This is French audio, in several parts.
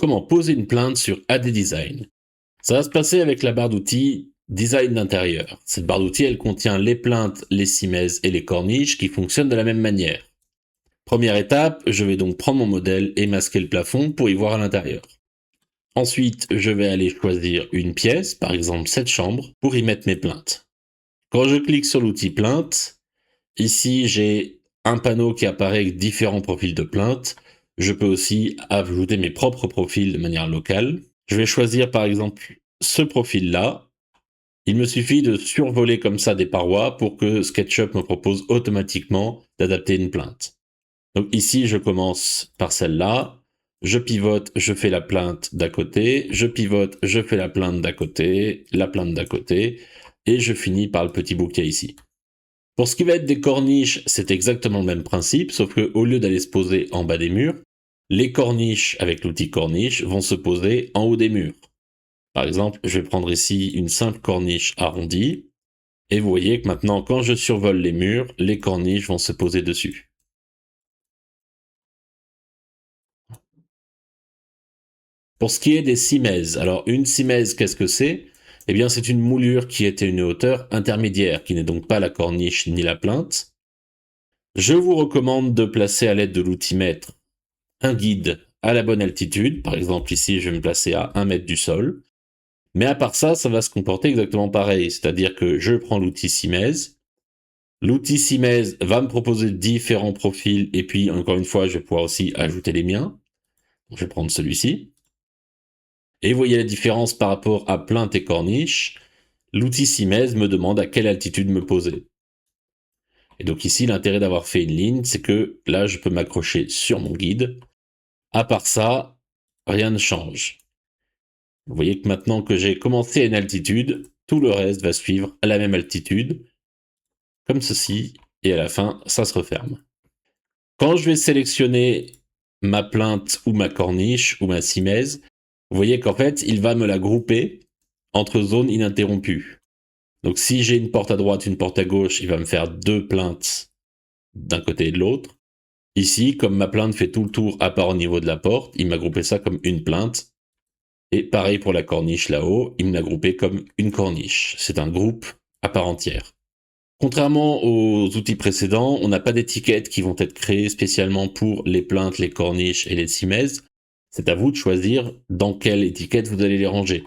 comment poser une plainte sur AD Design. Ça va se passer avec la barre d'outils Design d'intérieur. Cette barre d'outils, elle contient les plaintes, les simèzes et les corniches qui fonctionnent de la même manière. Première étape, je vais donc prendre mon modèle et masquer le plafond pour y voir à l'intérieur. Ensuite, je vais aller choisir une pièce, par exemple cette chambre, pour y mettre mes plaintes. Quand je clique sur l'outil plainte, ici j'ai un panneau qui apparaît avec différents profils de plaintes. Je peux aussi ajouter mes propres profils de manière locale. Je vais choisir par exemple ce profil-là. Il me suffit de survoler comme ça des parois pour que SketchUp me propose automatiquement d'adapter une plainte. Donc ici, je commence par celle-là. Je pivote, je fais la plainte d'à côté. Je pivote, je fais la plainte d'à côté, la plainte d'à côté. Et je finis par le petit bout qu'il y a ici. Pour ce qui va être des corniches, c'est exactement le même principe, sauf qu'au lieu d'aller se poser en bas des murs, les corniches avec l'outil corniche vont se poser en haut des murs. Par exemple, je vais prendre ici une simple corniche arrondie, et vous voyez que maintenant, quand je survole les murs, les corniches vont se poser dessus. Pour ce qui est des simèzes, alors une simèze, qu'est-ce que c'est? Eh bien, c'est une moulure qui est à une hauteur intermédiaire, qui n'est donc pas la corniche ni la plainte. Je vous recommande de placer à l'aide de l'outimètre un guide à la bonne altitude. Par exemple, ici, je vais me placer à 1 mètre du sol. Mais à part ça, ça va se comporter exactement pareil. C'est-à-dire que je prends l'outil simèze. L'outil simèze va me proposer différents profils. Et puis, encore une fois, je vais pouvoir aussi ajouter les miens. Donc, je vais prendre celui-ci. Et vous voyez la différence par rapport à plainte et corniche. L'outil simèze me demande à quelle altitude me poser. Et donc ici, l'intérêt d'avoir fait une ligne, c'est que là, je peux m'accrocher sur mon guide. À part ça, rien ne change. Vous voyez que maintenant que j'ai commencé à une altitude, tout le reste va suivre à la même altitude, comme ceci, et à la fin, ça se referme. Quand je vais sélectionner ma plainte ou ma corniche ou ma simèze, vous voyez qu'en fait, il va me la grouper entre zones ininterrompues. Donc si j'ai une porte à droite, une porte à gauche, il va me faire 2 plaintes d'un côté et de l'autre. Ici, comme ma plainte fait tout le tour à part au niveau de la porte, il m'a groupé ça comme une plainte. Et pareil pour la corniche là-haut, il me l'a groupé comme une corniche. C'est un groupe à part entière. Contrairement aux outils précédents, on n'a pas d'étiquettes qui vont être créées spécialement pour les plaintes, les corniches et les simèzes. C'est à vous de choisir dans quelle étiquette vous allez les ranger.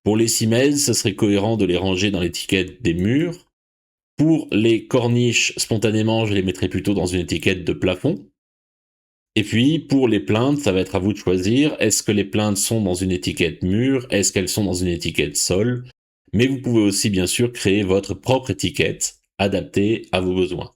Pour les simèzes, ce serait cohérent de les ranger dans l'étiquette des murs. Pour les corniches, spontanément, je les mettrais plutôt dans une étiquette de plafond. Et puis, pour les plaintes, ça va être à vous de choisir. Est-ce que les plaintes sont dans une étiquette mur? Est-ce qu'elles sont dans une étiquette sol? Mais vous pouvez aussi, bien sûr, créer votre propre étiquette adaptée à vos besoins.